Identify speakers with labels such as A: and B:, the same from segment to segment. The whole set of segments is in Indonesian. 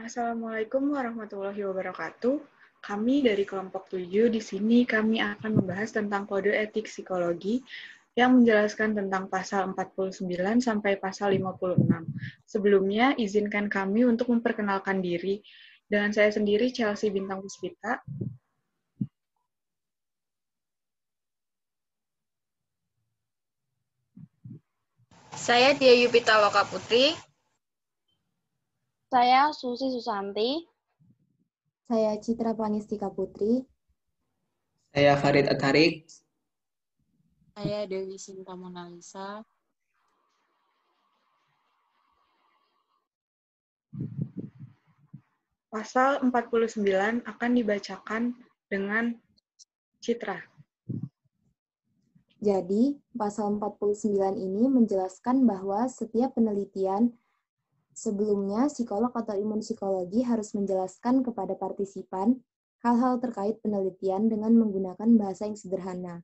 A: Assalamualaikum warahmatullahi wabarakatuh. Kami dari kelompok 7 di sini kami akan membahas tentang kode etik psikologi yang menjelaskan tentang pasal 49 sampai pasal 56. Sebelumnya, izinkan kami untuk memperkenalkan diri. Dengan saya sendiri, Chelsea Bintang Puspita.
B: Saya Tia Yupita Loka Putri.
C: Saya Susi Susanti.
D: Saya Citra Pangistika Putri.
E: Saya Farid Atarik.
F: Saya Dewi Sinta Monalisa.
A: Pasal 49 akan dibacakan dengan Citra.
D: Jadi, pasal 49 ini menjelaskan bahwa setiap penelitian sebelumnya psikolog atau ilmuwan psikologi harus menjelaskan kepada partisipan hal-hal terkait penelitian dengan menggunakan bahasa yang sederhana,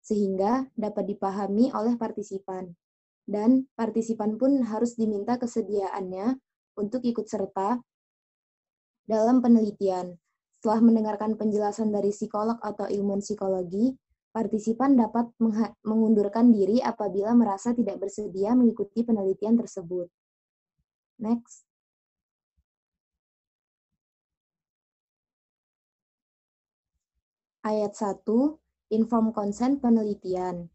D: sehingga dapat dipahami oleh partisipan. Dan partisipan pun harus diminta kesediaannya untuk ikut serta dalam penelitian. Setelah mendengarkan penjelasan dari psikolog atau ilmuwan psikologi, partisipan dapat mengundurkan diri apabila merasa tidak bersedia mengikuti penelitian tersebut. Next. Ayat 1, Informed Consent penelitian.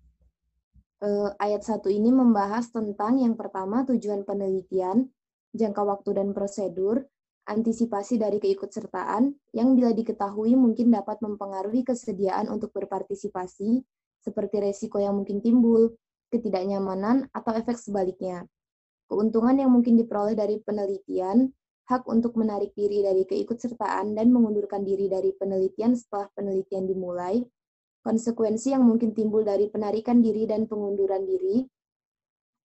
D: Ayat 1 ini membahas tentang yang pertama tujuan penelitian, jangka waktu dan prosedur, antisipasi dari keikutsertaan yang bila diketahui mungkin dapat mempengaruhi kesediaan untuk berpartisipasi, seperti resiko yang mungkin timbul, ketidaknyamanan, atau efek sebaliknya. Keuntungan yang mungkin diperoleh dari penelitian, hak untuk menarik diri dari keikutsertaan dan mengundurkan diri dari penelitian setelah penelitian dimulai, konsekuensi yang mungkin timbul dari penarikan diri dan pengunduran diri,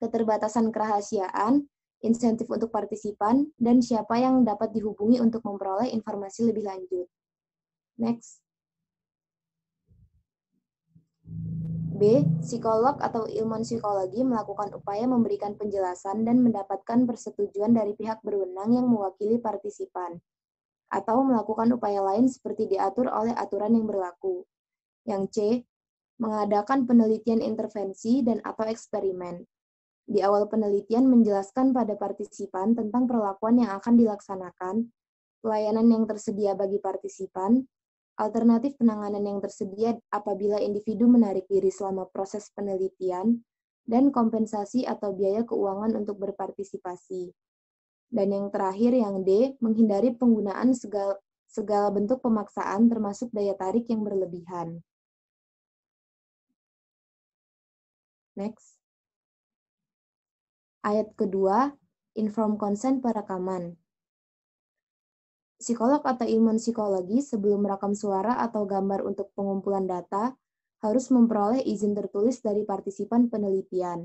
D: keterbatasan kerahasiaan, insentif untuk partisipan, dan siapa yang dapat dihubungi untuk memperoleh informasi lebih lanjut. Next. B. Psikolog atau ilmuwan psikologi melakukan upaya memberikan penjelasan dan mendapatkan persetujuan dari pihak berwenang yang mewakili partisipan, atau melakukan upaya lain seperti diatur oleh aturan yang berlaku. Yang C. Mengadakan penelitian intervensi dan atau eksperimen. Di awal penelitian menjelaskan pada partisipan tentang perlakuan yang akan dilaksanakan, pelayanan yang tersedia bagi partisipan, alternatif penanganan yang tersedia apabila individu menarik diri selama proses penelitian, dan kompensasi atau biaya keuangan untuk berpartisipasi. Dan yang terakhir, yang D, menghindari penggunaan segala bentuk pemaksaan termasuk daya tarik yang berlebihan. Next. Ayat kedua, Informed Consent perekaman. Psikolog atau ilmuwan psikologi sebelum merekam suara atau gambar untuk pengumpulan data harus memperoleh izin tertulis dari partisipan penelitian.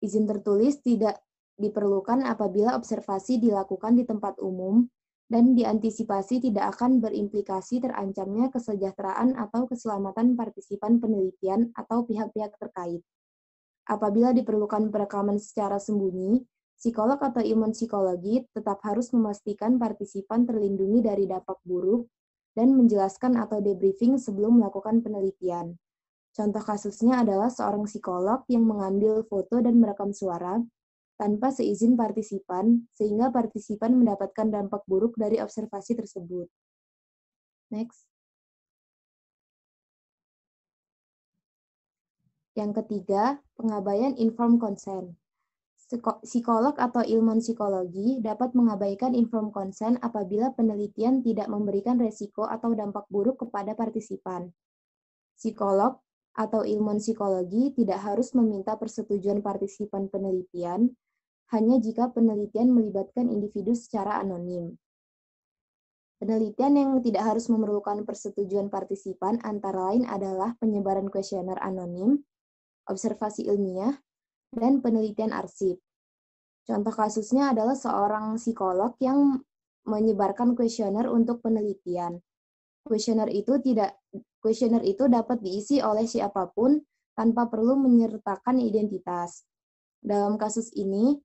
D: Izin tertulis tidak diperlukan apabila observasi dilakukan di tempat umum dan diantisipasi tidak akan berimplikasi terancamnya kesejahteraan atau keselamatan partisipan penelitian atau pihak-pihak terkait. Apabila diperlukan perekaman secara sembunyi, psikolog atau ilmuwan psikologi tetap harus memastikan partisipan terlindungi dari dampak buruk dan menjelaskan atau debriefing sebelum melakukan penelitian. Contoh kasusnya adalah seorang psikolog yang mengambil foto dan merekam suara tanpa seizin partisipan, sehingga partisipan mendapatkan dampak buruk dari observasi tersebut. Next. Yang ketiga, pengabaian informed consent. Psikolog atau ilmuwan psikologi dapat mengabaikan informed consent apabila penelitian tidak memberikan resiko atau dampak buruk kepada partisipan. Psikolog atau ilmuwan psikologi tidak harus meminta persetujuan partisipan penelitian, hanya jika penelitian melibatkan individu secara anonim. Penelitian yang tidak harus memerlukan persetujuan partisipan antara lain adalah penyebaran kuesioner anonim, observasi ilmiah, dan penelitian arsip. Contoh kasusnya adalah seorang psikolog yang menyebarkan kuesioner untuk penelitian. Kuesioner itu dapat diisi oleh siapapun tanpa perlu menyertakan identitas. Dalam kasus ini,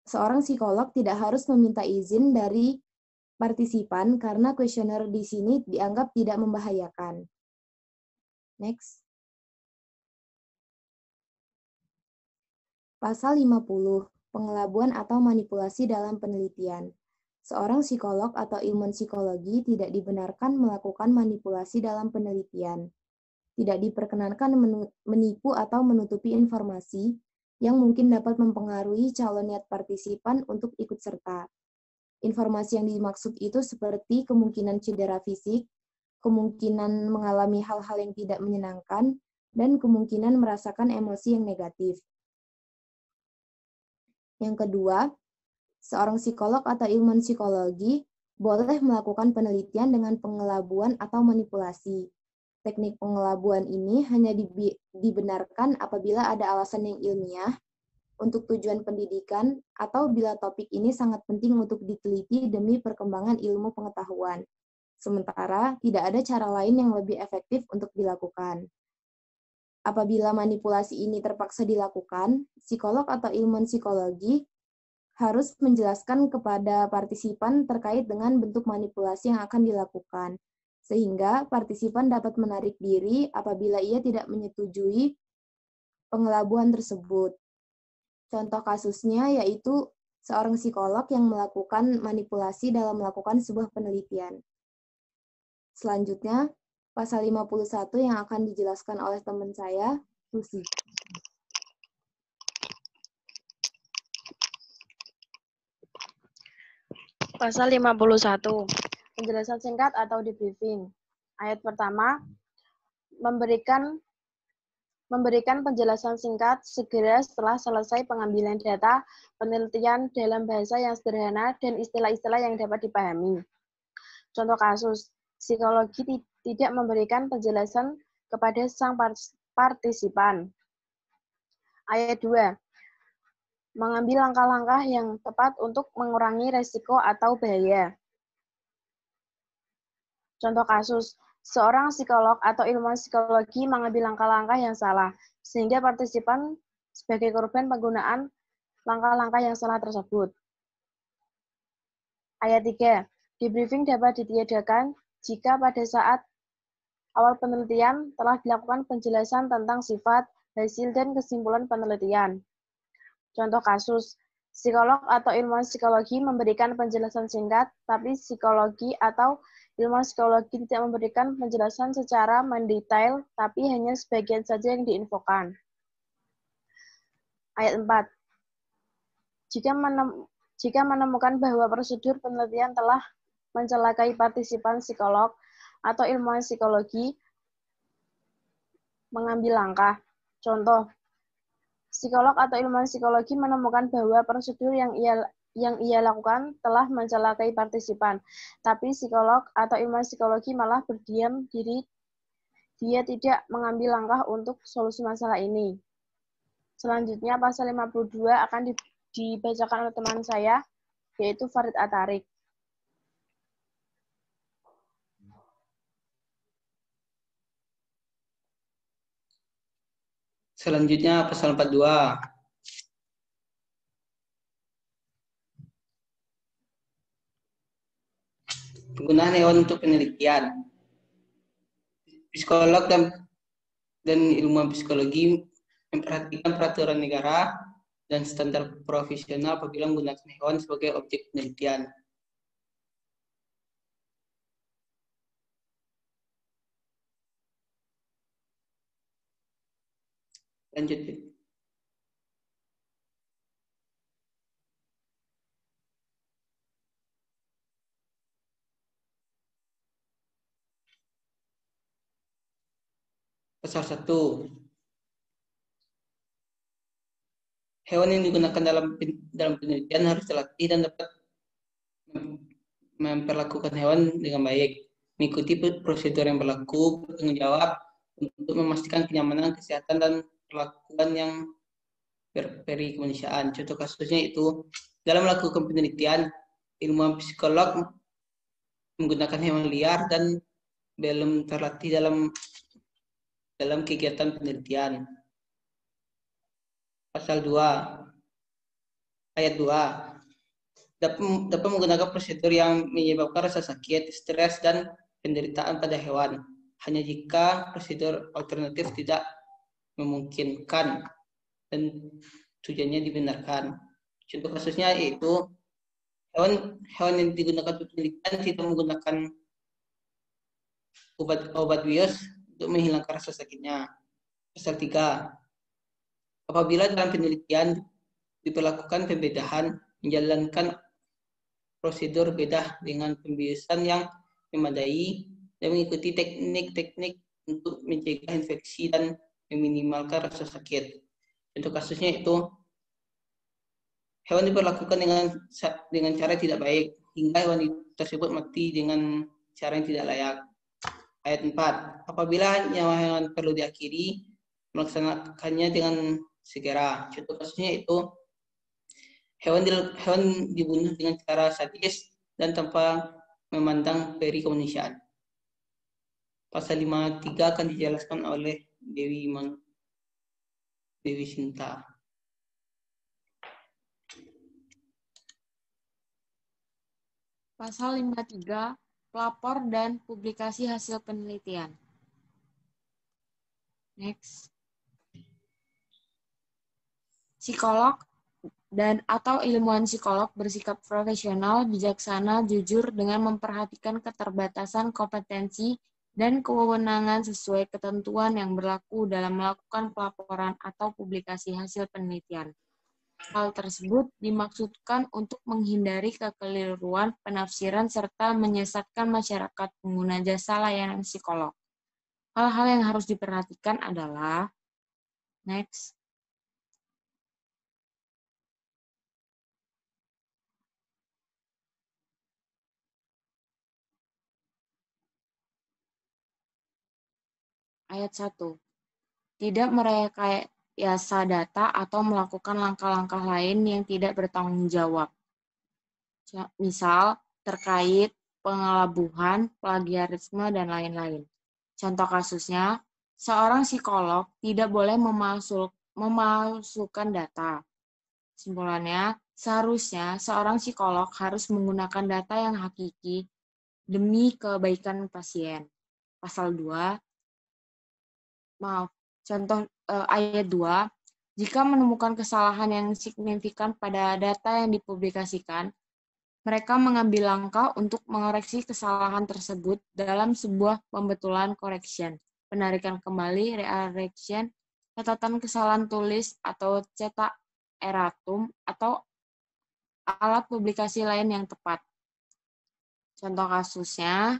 D: seorang psikolog tidak harus meminta izin dari partisipan karena kuesioner di sini dianggap tidak membahayakan. Next. Pasal 50, pengelabuan atau manipulasi dalam penelitian. Seorang psikolog atau ilmuwan psikologi tidak dibenarkan melakukan manipulasi dalam penelitian. Tidak diperkenankan menipu atau menutupi informasi yang mungkin dapat mempengaruhi calon niat partisipan untuk ikut serta. Informasi yang dimaksud itu seperti kemungkinan cedera fisik, kemungkinan mengalami hal-hal yang tidak menyenangkan, dan kemungkinan merasakan emosi yang negatif. Yang kedua, seorang psikolog atau ilmuwan psikologi boleh melakukan penelitian dengan pengelabuan atau manipulasi. Teknik pengelabuan ini hanya dibenarkan apabila ada alasan yang ilmiah untuk tujuan pendidikan atau bila topik ini sangat penting untuk diteliti demi perkembangan ilmu pengetahuan. Sementara tidak ada cara lain yang lebih efektif untuk dilakukan. Apabila manipulasi ini terpaksa dilakukan, psikolog atau ilmuwan psikologi harus menjelaskan kepada partisipan terkait dengan bentuk manipulasi yang akan dilakukan, sehingga partisipan dapat menarik diri apabila ia tidak menyetujui pengelabuan tersebut. Contoh kasusnya yaitu seorang psikolog yang melakukan manipulasi dalam melakukan sebuah penelitian. Selanjutnya, pasal 51 yang akan dijelaskan oleh teman saya, Lucy.
B: Pasal 51. Penjelasan singkat atau debriefing. Ayat pertama, memberikan penjelasan singkat segera setelah selesai pengambilan data penelitian dalam bahasa yang sederhana dan istilah-istilah yang dapat dipahami. Contoh kasus, psikologi tidak memberikan penjelasan kepada sang partisipan. Ayat 2. Mengambil langkah-langkah yang tepat untuk mengurangi resiko atau bahaya. Contoh kasus, seorang psikolog atau ilmuwan psikologi mengambil langkah-langkah yang salah, sehingga partisipan sebagai korban penggunaan langkah-langkah yang salah tersebut. Ayat 3. Debriefing dapat ditiadakan jika pada saat awal penelitian telah dilakukan penjelasan tentang sifat, hasil, dan kesimpulan penelitian. Contoh kasus, psikolog atau ilmuwan psikologi memberikan penjelasan singkat, tapi psikologi atau ilmuwan psikologi tidak memberikan penjelasan secara mendetail, tapi hanya sebagian saja yang diinfokan. Ayat 4. Jika menemukan bahwa prosedur penelitian telah mencelakai partisipan psikolog atau ilmuwan psikologi, mengambil langkah. Contoh, psikolog atau ilmuwan psikologi menemukan bahwa prosedur yang ia lakukan telah mencelakai partisipan, tapi psikolog atau ilmuwan psikologi malah berdiam diri, dia tidak mengambil langkah untuk solusi masalah ini. Selanjutnya, pasal 52 akan dibacakan oleh teman saya, yaitu Farid Atarik.
E: Selanjutnya pasal 42. Penggunaan hewan untuk penelitian. Psikolog dan ilmuwan psikologi memperhatikan peraturan negara dan standar profesional apabila menggunakan hewan sebagai objek penelitian. Lanjut. Pasal 1. Hewan yang digunakan dalam penelitian harus terlatih dan dapat memperlakukan hewan dengan baik, mengikuti prosedur yang berlaku, bertanggung jawab untuk memastikan kenyamanan, kesehatan, dan perlakuan yang beri kemanusiaan. Contoh kasusnya itu, dalam melakukan penelitian, ilmuwan psikolog menggunakan hewan liar dan belum terlatih dalam kegiatan penelitian. Pasal 2, ayat 2. dapat menggunakan prosedur yang menyebabkan rasa sakit, stres, dan penderitaan pada hewan. Hanya jika prosedur alternatif tidak memungkinkan dan tujuannya dibenarkan. Contoh kasusnya yaitu hewan yang digunakan untuk penelitian tidak menggunakan obat bios untuk menghilangkan rasa sakitnya. Pasal 3. Apabila dalam penelitian diperlakukan pembedahan, menjalankan prosedur bedah dengan pembiusan yang memadai dan mengikuti teknik-teknik untuk mencegah infeksi dan meminimalkan rasa sakit. Contoh kasusnya itu hewan diperlakukan dengan cara tidak baik hingga hewan tersebut mati dengan cara yang tidak layak. Ayat 4. Apabila nyawa hewan perlu diakhiri, melaksanakannya dengan segera. Contoh kasusnya itu hewan dibunuh dengan cara sadis dan tanpa memandang peri kemanusiaan. Pasal 53 akan dijelaskan oleh Dewi Sinta.
F: Pasal 53, pelapor dan publikasi hasil penelitian. Next. Psikolog dan atau ilmuwan psikolog bersikap profesional, bijaksana, jujur dengan memperhatikan keterbatasan kompetensi dan kewenangan sesuai ketentuan yang berlaku dalam melakukan pelaporan atau publikasi hasil penelitian. Hal tersebut dimaksudkan untuk menghindari kekeliruan penafsiran serta menyesatkan masyarakat pengguna jasa layanan psikolog. Hal-hal yang harus diperhatikan adalah next. Ayat 1. Tidak merekayasa data atau melakukan langkah-langkah lain yang tidak bertanggung jawab. Misal, terkait pengelabuhan, plagiarisme, dan lain-lain. Contoh kasusnya, seorang psikolog tidak boleh memalsukan data. Kesimpulannya, seharusnya seorang psikolog harus menggunakan data yang hakiki demi kebaikan pasien. Pasal 2, contoh ayat 2, jika menemukan kesalahan yang signifikan pada data yang dipublikasikan, mereka mengambil langkah untuk mengoreksi kesalahan tersebut dalam sebuah pembetulan correction, penarikan kembali, reaction, catatan kesalahan tulis atau cetak eratum, atau alat publikasi lain yang tepat. Contoh kasusnya,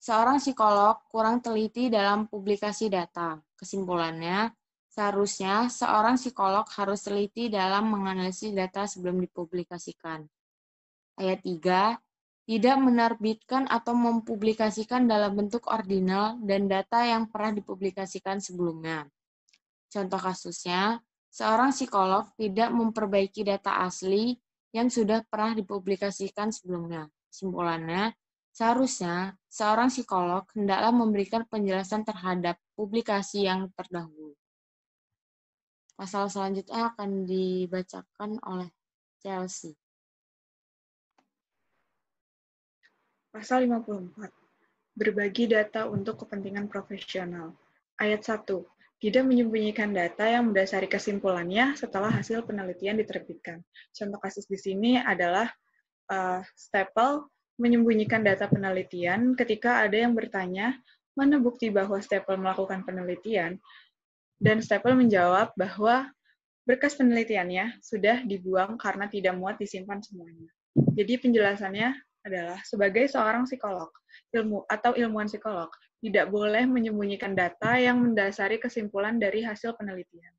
F: seorang psikolog kurang teliti dalam publikasi data. Kesimpulannya, seharusnya seorang psikolog harus teliti dalam menganalisis data sebelum dipublikasikan. Ayat 3, tidak menerbitkan atau mempublikasikan dalam bentuk ordinal dan data yang pernah dipublikasikan sebelumnya. Contoh kasusnya, seorang psikolog tidak memperbaiki data asli yang sudah pernah dipublikasikan sebelumnya. Kesimpulannya, seharusnya seorang psikolog hendaklah memberikan penjelasan terhadap publikasi yang terdahulu. Pasal selanjutnya akan dibacakan oleh Chelsea.
A: Pasal 54. Berbagi data untuk kepentingan profesional. Ayat 1. Tidak menyembunyikan data yang mendasari kesimpulannya setelah hasil penelitian diterbitkan. Contoh kasus di sini adalah Staple menyembunyikan data penelitian ketika ada yang bertanya, mana bukti bahwa Staple melakukan penelitian? Dan Staple menjawab bahwa berkas penelitiannya sudah dibuang karena tidak muat disimpan semuanya. Jadi penjelasannya adalah sebagai seorang psikolog, ilmuwan psikolog, tidak boleh menyembunyikan data yang mendasari kesimpulan dari hasil penelitian.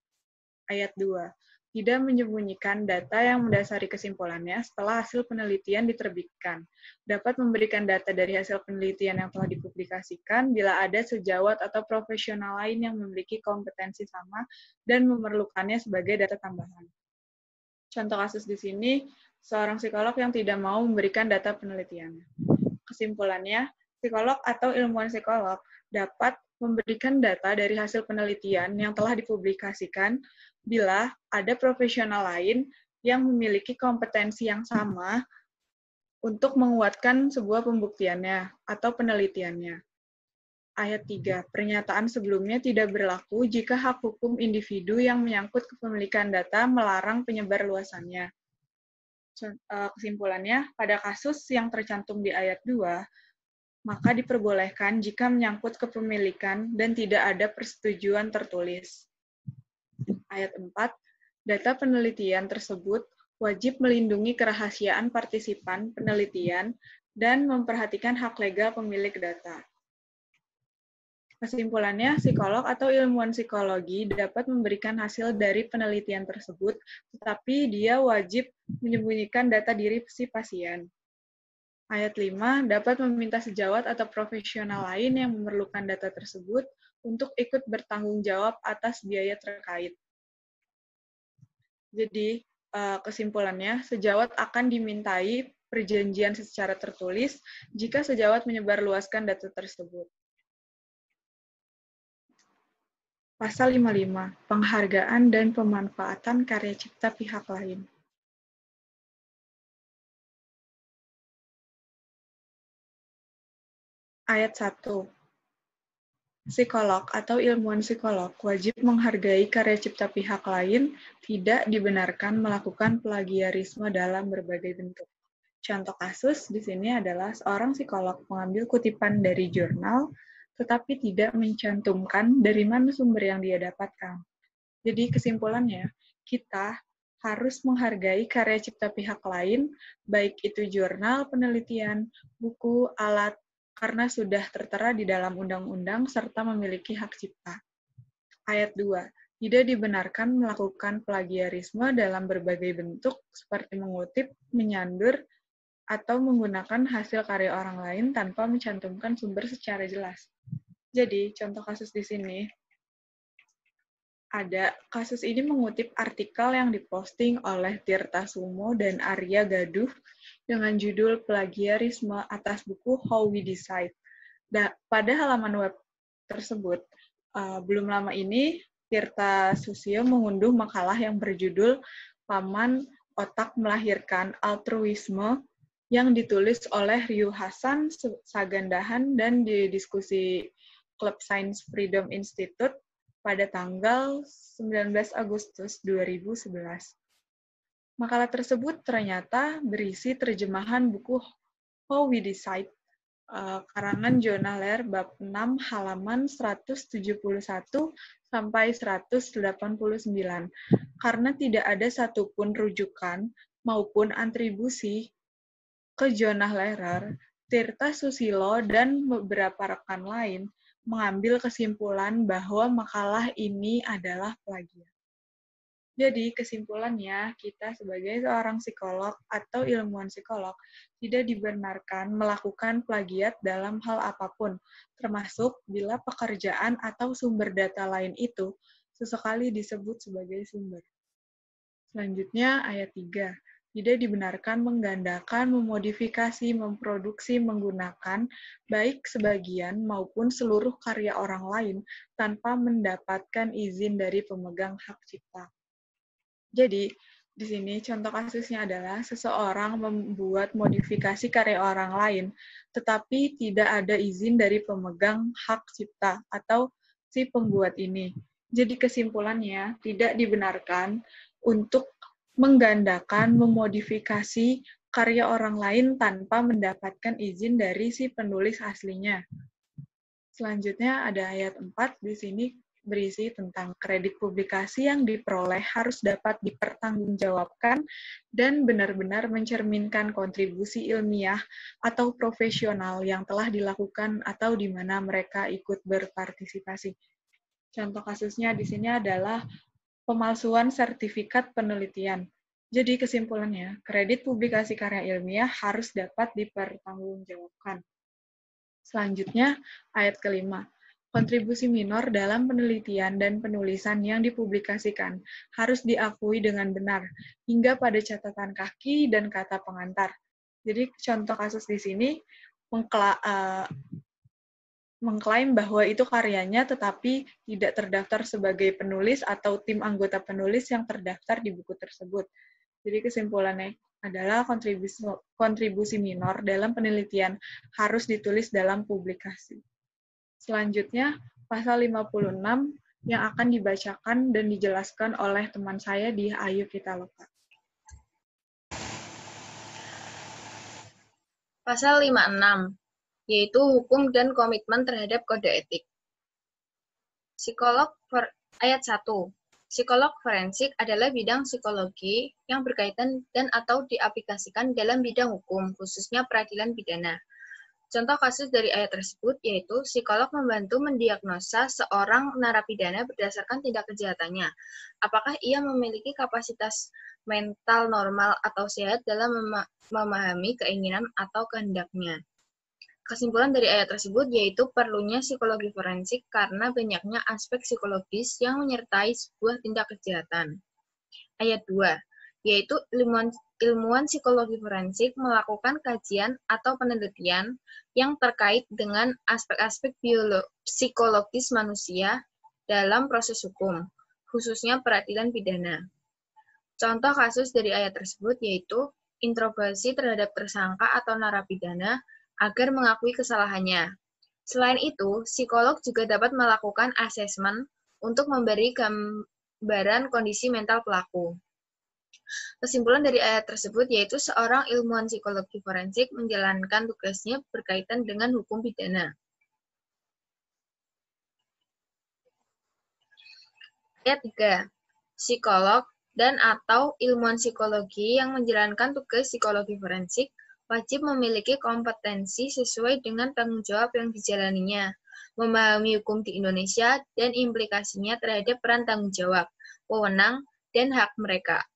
A: Ayat 2. Tidak menyembunyikan data yang mendasari kesimpulannya setelah hasil penelitian diterbitkan. Dapat memberikan data dari hasil penelitian yang telah dipublikasikan bila ada sejawat atau profesional lain yang memiliki kompetensi sama dan memerlukannya sebagai data tambahan. Contoh kasus di sini, seorang psikolog yang tidak mau memberikan data penelitiannya. Kesimpulannya, psikolog atau ilmuwan psikolog dapat memberikan data dari hasil penelitian yang telah dipublikasikan bila ada profesional lain yang memiliki kompetensi yang sama untuk menguatkan sebuah pembuktiannya atau penelitiannya. Ayat 3. Pernyataan sebelumnya tidak berlaku jika hak hukum individu yang menyangkut kepemilikan data melarang penyebarluasannya. Kesimpulannya, pada kasus yang tercantum di ayat 2, maka diperbolehkan jika menyangkut kepemilikan dan tidak ada persetujuan tertulis. Ayat 4. Data penelitian tersebut wajib melindungi kerahasiaan partisipan penelitian dan memperhatikan hak legal pemilik data. Kesimpulannya, psikolog atau ilmuwan psikologi dapat memberikan hasil dari penelitian tersebut, tetapi dia wajib menyembunyikan data diri si pasien. Ayat 5, dapat meminta sejawat atau profesional lain yang memerlukan data tersebut untuk ikut bertanggung jawab atas biaya terkait. Jadi, kesimpulannya, sejawat akan dimintai perjanjian secara tertulis jika sejawat menyebarluaskan data tersebut. Pasal 55, penghargaan dan pemanfaatan karya cipta pihak lain. Ayat 1. Psikolog atau ilmuwan psikolog wajib menghargai karya cipta pihak lain, tidak dibenarkan melakukan plagiarisme dalam berbagai bentuk. Contoh kasus di sini adalah seorang psikolog mengambil kutipan dari jurnal, tetapi tidak mencantumkan dari mana sumber yang dia dapatkan. Jadi kesimpulannya, kita harus menghargai karya cipta pihak lain, baik itu jurnal, penelitian, buku, alat, karena sudah tertera di dalam undang-undang serta memiliki hak cipta. Ayat 2. Tidak dibenarkan melakukan plagiarisme dalam berbagai bentuk, seperti mengutip, menyandur, atau menggunakan hasil karya orang lain tanpa mencantumkan sumber secara jelas. Jadi, contoh kasus di sini, ada kasus ini mengutip artikel yang diposting oleh Tirta Sumo dan Arya Gaduh dengan judul Plagiarisme atas buku How We Decide. Pada halaman web tersebut, belum lama ini Tirta Susio mengunduh makalah yang berjudul Paman Otak Melahirkan Altruisme yang ditulis oleh Ryu Hasan Sagandahan dan didiskusi Club Science Freedom Institute pada tanggal 19 Agustus 2011. Makalah tersebut ternyata berisi terjemahan buku How We Decide, karangan Jonah Lehrer bab 6 halaman 171 sampai 189. Karena tidak ada satupun rujukan maupun atribusi ke Jonah Lehrer, Tirta Susilo dan beberapa rekan lain mengambil kesimpulan bahwa makalah ini adalah plagiat. Jadi, kesimpulannya, kita sebagai seorang psikolog atau ilmuwan psikolog tidak dibenarkan melakukan plagiat dalam hal apapun, termasuk bila pekerjaan atau sumber data lain itu sesekali disebut sebagai sumber. Selanjutnya, ayat 3. Tidak dibenarkan menggandakan, memodifikasi, memproduksi, menggunakan, baik sebagian maupun seluruh karya orang lain tanpa mendapatkan izin dari pemegang hak cipta. Jadi, di sini contoh kasusnya adalah seseorang membuat modifikasi karya orang lain, tetapi tidak ada izin dari pemegang hak cipta atau si pembuat ini. Jadi kesimpulannya, tidak dibenarkan untuk menggandakan, memodifikasi karya orang lain tanpa mendapatkan izin dari si penulis aslinya. Selanjutnya ada ayat 4 di sini berisi tentang kredit publikasi yang diperoleh harus dapat dipertanggungjawabkan dan benar-benar mencerminkan kontribusi ilmiah atau profesional yang telah dilakukan atau di mana mereka ikut berpartisipasi. Contoh kasusnya di sini adalah pemalsuan sertifikat penelitian. Jadi kesimpulannya, kredit publikasi karya ilmiah harus dapat dipertanggungjawabkan. Selanjutnya, ayat kelima. Kontribusi minor dalam penelitian dan penulisan yang dipublikasikan harus diakui dengan benar, hingga pada catatan kaki dan kata pengantar. Jadi contoh kasus di sini mengklaim bahwa itu karyanya tetapi tidak terdaftar sebagai penulis atau tim anggota penulis yang terdaftar di buku tersebut. Jadi kesimpulannya, adalah kontribusi minor dalam penelitian harus ditulis dalam publikasi. Selanjutnya, pasal 56 yang akan dibacakan dan dijelaskan oleh teman saya di Ayo Kita Loka.
B: Pasal 56, yaitu hukum dan komitmen terhadap kode etik. Ayat 1. Psikolog forensik adalah bidang psikologi yang berkaitan dan atau diaplikasikan dalam bidang hukum, khususnya peradilan pidana. Contoh kasus dari ayat tersebut yaitu psikolog membantu mendiagnosa seorang narapidana berdasarkan tindak kejahatannya. Apakah ia memiliki kapasitas mental normal atau sehat dalam memahami keinginan atau kehendaknya. Kesimpulan dari ayat tersebut yaitu perlunya psikologi forensik karena banyaknya aspek psikologis yang menyertai sebuah tindak kejahatan. Ayat 2, yaitu ilmuwan psikologi forensik melakukan kajian atau penelitian yang terkait dengan aspek-aspek psikologis manusia dalam proses hukum, khususnya peradilan pidana. Contoh kasus dari ayat tersebut yaitu interogasi terhadap tersangka atau narapidana agar mengakui kesalahannya. Selain itu, psikolog juga dapat melakukan asesmen untuk memberi gambaran kondisi mental pelaku. Kesimpulan dari ayat tersebut yaitu seorang ilmuwan psikologi forensik menjalankan tugasnya berkaitan dengan hukum pidana. Ayat 3. Psikolog dan atau ilmuwan psikologi yang menjalankan tugas psikologi forensik wajib memiliki kompetensi sesuai dengan tanggung jawab yang dijalaninya, memahami hukum di Indonesia dan implikasinya terhadap peran tanggung jawab, wewenang, dan hak mereka.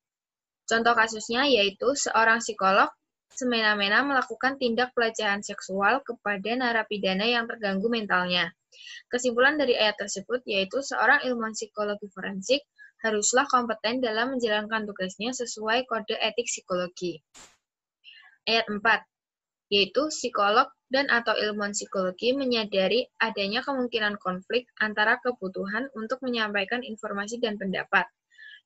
B: Contoh kasusnya yaitu seorang psikolog semena-mena melakukan tindak pelecehan seksual kepada narapidana yang terganggu mentalnya. Kesimpulan dari ayat tersebut yaitu seorang ilmuwan psikologi forensik haruslah kompeten dalam menjalankan tugasnya sesuai kode etik psikologi. Ayat 4, yaitu psikolog dan atau ilmuwan psikologi menyadari adanya kemungkinan konflik antara kebutuhan untuk menyampaikan informasi dan pendapat,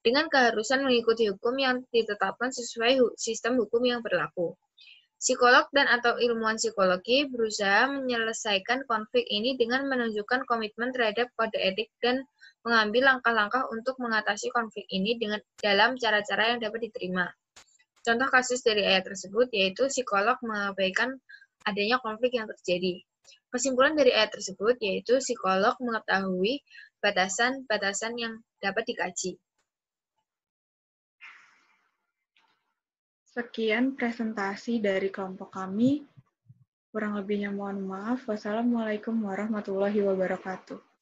B: dengan keharusan mengikuti hukum yang ditetapkan sesuai sistem hukum yang berlaku. Psikolog dan atau ilmuwan psikologi berusaha menyelesaikan konflik ini dengan menunjukkan komitmen terhadap kode etik dan mengambil langkah-langkah untuk mengatasi konflik ini dalam cara-cara yang dapat diterima. Contoh kasus dari ayat tersebut yaitu psikolog mengabaikan adanya konflik yang terjadi. Kesimpulan dari ayat tersebut yaitu psikolog mengetahui batasan-batasan yang dapat dikaji.
A: Sekian presentasi dari kelompok kami. Kurang lebihnya mohon maaf. Wassalamualaikum warahmatullahi wabarakatuh.